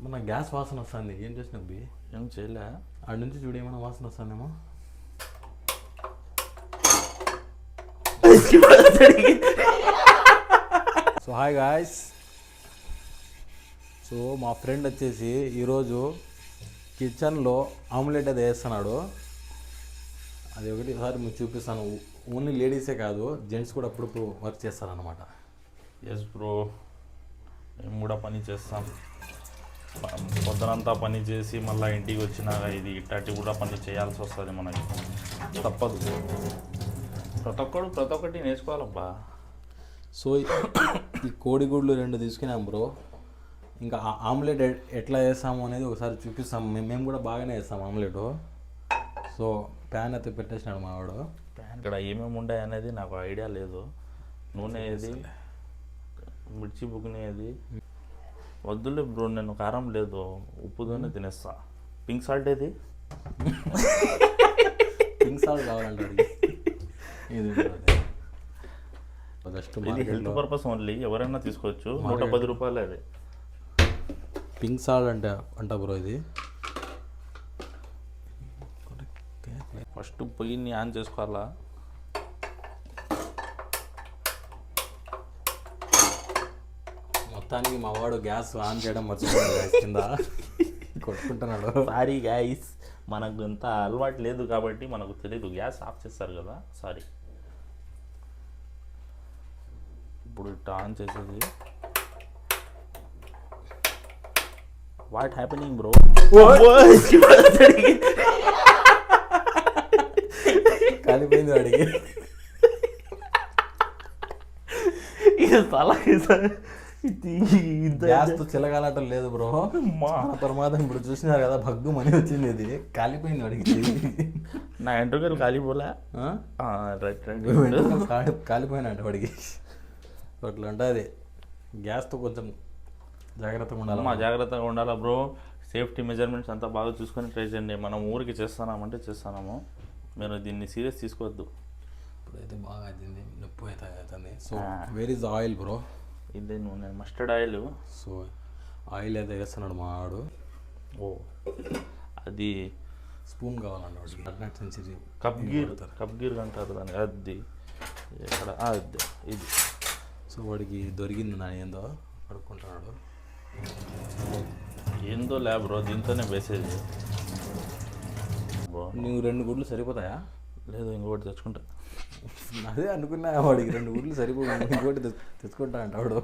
మన గ్యాస్ వాసన వస్తుంది. ఏం చేసినావు బి? ఏం చేయలే. ఆడ నుంచి చూడు ఏమైనా వాసన వస్తుందేమో. So hi guys. సో మా ఫ్రెండ్ వచ్చేసి ఈరోజు కిచెన్లో ఆమ్లెట్ అది వేస్తున్నాడు. అది ఒకటిసారి మీకు చూపిస్తాను. ఓన్లీ లేడీసే కాదు, జెంట్స్ కూడా అప్పుడప్పుడు వర్క్ చేస్తారనమాట. ఎస్ బ్రో, మేము కూడా పని చేస్తాం. పొద్దునంతా పని చేసి మళ్ళీ ఇంటికి వచ్చినాక ఇది ఇట్లాంటి కూడా పని చేయాల్సి వస్తుంది. మనకి తప్పదు. ప్రతి ఒక్కటి నేర్చుకోవాలబ్బా. సో ఈ కోడిగుడ్లు 2 తీసుకున్నాం బ్రో. ఇంకా ఆమ్లెట్ ఎట్లా వేస్తాము అనేది ఒకసారి చూపిస్తాం. మేము కూడా బాగానే వేస్తాం ఆమ్లెట్. సో ప్యాన్ అయితే పెట్టేసినాడు మావాడు. ప్యాన్ ఇక్కడ ఏమేమి ఉన్నాయి అనేది నాకు ఐడియా లేదు. నూనె ఏది, మిర్చి బుగ్నేది వద్దులే బ్రో, నేను కారం లేదు ఉప్పుతోనే తినేస్తా. పింక్ సాల్ట్ ఏది? పింక్ సాల్ట్ కావాలంటే ఇది హెల్త్ పర్పస్ ఓన్లీ, ఎవరైనా తీసుకోవచ్చు. 110 రూపాయలు అది. పింక్ సాల్ట్ అంట బ్రో ఇది. ఫస్ట్ పొయ్యిని ఆన్ చేసుకోవాలా. మొత్తానికి మా వాడు గ్యాస్ ఆన్ చేయడం మర్చిపోయాడు, కింద కొట్టుకుంటున్నాడు. సారీ గ్యాస్, మనకు అంత అలవాటు లేదు కాబట్టి మనకు తెలీదు. గ్యాస్ ఆఫ్ చేస్తారు కదా, సారీ. ఇప్పుడు ఇట్లా ఆన్ చేసేది. What happening bro? కాలిపోయింది వాడికి. గ్యాస్తో చిలగాలటం లేదు బ్రో, మా ప్రమాదం. ఇప్పుడు చూసినారు కదా, భగ్గు మనీ వచ్చింది. ఇది కాలిపోయింది వాడికి. నా ఎంట్రుకలు కాలిపోలే. కాలిపోయినట్టు వాడికి. అట్లా ఉంటుంది. గ్యాస్తో కొంచెం జాగ్రత్తగా ఉండాలి. జాగ్రత్తగా ఉండాలా బ్రో. సేఫ్టీ మెజర్మెంట్స్ అంతా బాగా చూసుకొని ట్రై చేయండి. మనం ఊరికి చేస్తున్నామంటే చేస్తున్నాము, మీరు దీన్ని సీరియస్ తీసుకోవద్దు. ఇప్పుడైతే బాగా అవుతుంది, నొప్పి అయితే అవుతుంది. So where is oil bro? ఇది నూనె, మస్టర్డ్ ఆయిల్. సో ఆయిల్ అయితే వేస్తున్నాడు మా వాడు. ఓ అది స్పూన్ కావాలన్నాడు. సెంచరీ కప్ గీర్ అంటారు దాన్ని. అది ఎక్కడ? అది ఇది. సో వాడికి దొరికింది నా ఏందో కడుక్కుంటున్నాడు. ఏందో లే బ్రో, దీంతోనే వేసేది. నువ్వు 2 గుడ్లు సరిపోతాయా? లేదు, ఇంకొకటి తెచ్చుకుంటా. అదే అనుకున్నా, వాడికి 2 గుడ్లు సరిపోయి ఇంకోటి తెచ్చుకుంటా అంటాడు.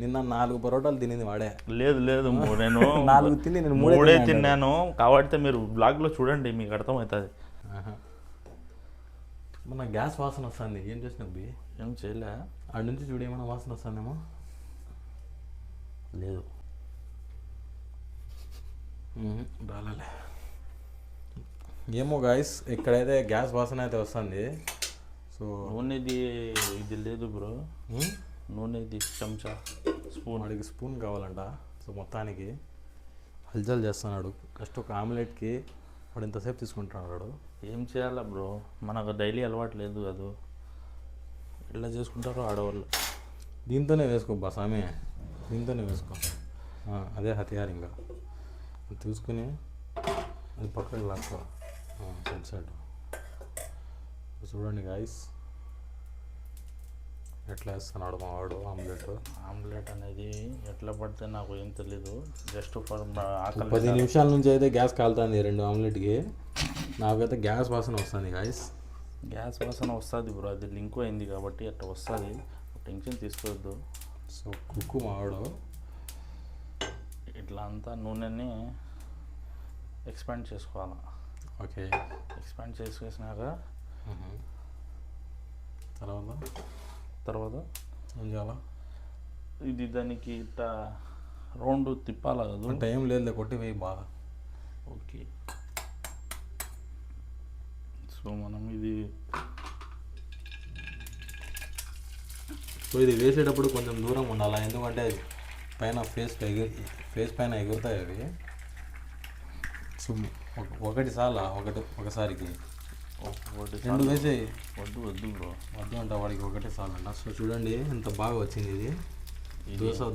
నిన్న 4 పరోటాలు తినింది వాడే. లేదు నేను 4 తిని నేను 3 తిన్నాను. కాబట్టి మీరు బ్లాగ్లో చూడండి, మీకు అర్థమవుతుంది. మన గ్యాస్ వాసన వస్తుంది. ఏం చేసినావు బి? ఏం చేయలే. ఆడ నుంచి చూడు ఏమైనా వాసన వస్తుందేమో. లేదు, రాలే. ఏమో గాయస్, ఇక్కడైతే గ్యాస్ వాసన అయితే వస్తుంది. సో నూనెది ఇది లేదు బ్రో. నూనెది చెంచా, స్పూన్. వాడికి స్పూన్ కావాలంట. సో మొత్తానికి హల్చల్ చేస్తున్నాడు. ఫస్ట్ ఒక ఆమ్లెట్కి వాడు ఇంతసేపు తీసుకుంటున్నాడు. ఏం చేయాలా బ్రో, మనకు డైలీ అలవాటు లేదు కదా. ఎలా చేసుకుంటారో ఆడవాళ్ళు. దీంతోనే వేసుకో బా సామి, దీంతోనే వేసుకో. అదే హతియార్. ఇంకా చూసుకుని అది పక్కకి లాక్కో సైడ్. చూడండి గాయస్, ఎట్లా వేస్తున్నాడు మా వాడు ఆమ్లెట్ అనేది. ఎట్లా పడితే నాకు ఏం తెలీదు. జస్ట్ ఫర్ 10 నిమిషాల నుంచి అయితే గ్యాస్ కాలుతుంది 2 ఆమ్లెట్కి. నాకైతే గ్యాస్ వాసన వస్తుంది గాయస్. గ్యాస్ వాసన వస్తుంది బ్రో, అది లింక్ అయింది కాబట్టి అట్లా వస్తుంది. టెన్షన్ తీసుకోవద్దు. సో కుక్కు మావాడు ఇట్లా అంతా నూనెని ఎక్స్పాండ్ చేసుకోవాలి. ఓకే, ఎక్స్పాండ్ చేసేసినాక తర్వాత ఏం చేయాలా? ఇది దానికి ఇట్లా రౌండ్ తిప్పాలా కదా. టైం లేదు, కొట్టి వేయి బాగా. ఓకే, సో మనం ఇది వేసేటప్పుడు కొంచెం దూరం ఉండాలి, ఎందుకంటే పైన ఫేస్ పైన ఎగురుతాయి అవి. సో ఒకటి చాలా ఒకసారికి 2 వేసేయి. వద్దు బ్రో, వద్దు అంట వాడికి, ఒకటే చాలంట. సో చూడండి ఎంత బాగా వచ్చింది ఇది.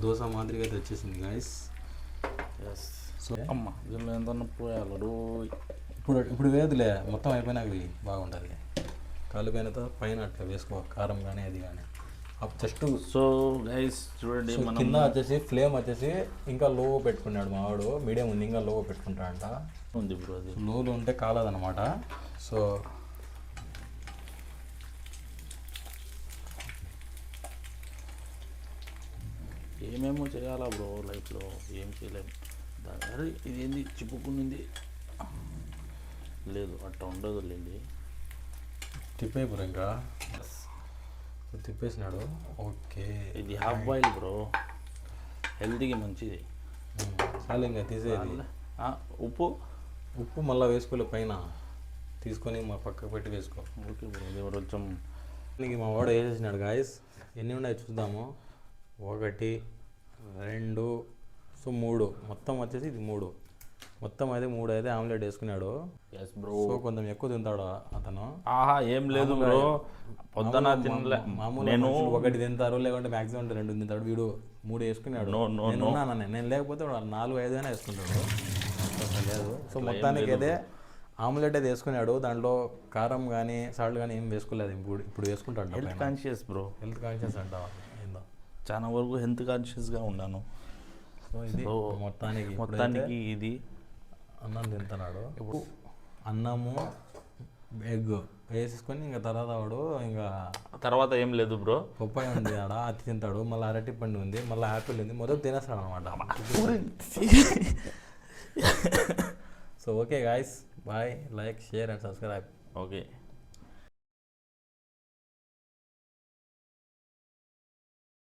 దోశ మాదిరిగా అయితే వచ్చేసింది గాయస్. ఎస్. సో అమ్మ దీనిలో ఎంత పోయాలి. ఇప్పుడు వేదులే, మొత్తం అయిపోయినాక ఇది బాగుంటుంది. కాలిపోయిన తర్వాత పైన అట్లా వేసుకో కారం కానీ అది కానీ జస్ట్. సో గైస్ చూడండి, మనం కింద వచ్చేసి ఫ్లేమ్ వచ్చేసి ఇంకా లో పెట్టుకున్నాడు మావాడు, మీడియం ఉంది, ఇంకా లో పెట్టుకుంటాడంట. ఉంది బ్రో, అది లోలో ఉంటే కాలదనమాట. సో ఏమేమో చేయాలా బ్రో లైఫ్లో, ఏం చేయలేము. అరే ఇది ఏంది చిప్పుకునింది, లేదు అట్లా ఉండదు లేండి. తిప్పేపురు ఇంకా తిప్పేసినాడు. ఓకే, ఇది హాఫ్ బాయిల్ బ్రో, హెల్తీకి మంచిది. చాలు ఇంకా తీసేది. ఉప్పు మళ్ళీ వేసుకోలే, పైన తీసుకొని మా పక్కకు పెట్టి వేసుకో. ఓకే బ్రో, ఇది కొంచెం దీనికి మా వాడు వేసేసినాడు గాయస్. ఎన్ని ఉన్నాయి చూద్దాము. 1 2 సో 3, మొత్తం వచ్చేసి ఇది 3, మొత్తం అయితే 3 అయితే ఆమ్లెట్ వేసుకున్నాడు. Yes bro. సో కొంచెం ఎక్కువ తింటాడు అతను. ఆహా ఏం లేదు బ్రో, పొద్దున తినలే. మామూలు నేను 1 తింటారు, లేకుంటే మ్యాక్సిమం 2 తింటాడు. వీడు 3 వేసుకున్నాడు. నేను ఉన్నాను, నేను లేకపోతే 4 5 అయినా వేసుకుంటాడు. అసలు లేదు. సో మొత్తానికి అయితే ఆమ్లెట్ అయితే వేసుకున్నాడు. దాంట్లో కారం కానీ సాల్ట్ కానీ ఏం వేసుకోలేదు. ఇప్పుడు వేసుకుంటాడు. Health conscious bro. Health conscious అంటావా? ఏందో చాలా వరకు హెల్త్ కాన్షియస్గా ఉన్నాను. సో ఇది మొత్తానికి ఇది అన్నం తింటున్నాడు. అన్నము ఎగ్ వేసేసుకొని ఇంకా తర్వాత వాడు ఇంకా తర్వాత ఏం లేదు బ్రో. పప్పాయ ఉంది ఆడ, అది తింటాడు. మళ్ళీ అరటి పండు ఉంది, మళ్ళీ యాపిల్ ఉంది, మొత్తం తినేస్తాడు అనమాట. So okay guys, bye, like, share and subscribe. Okay.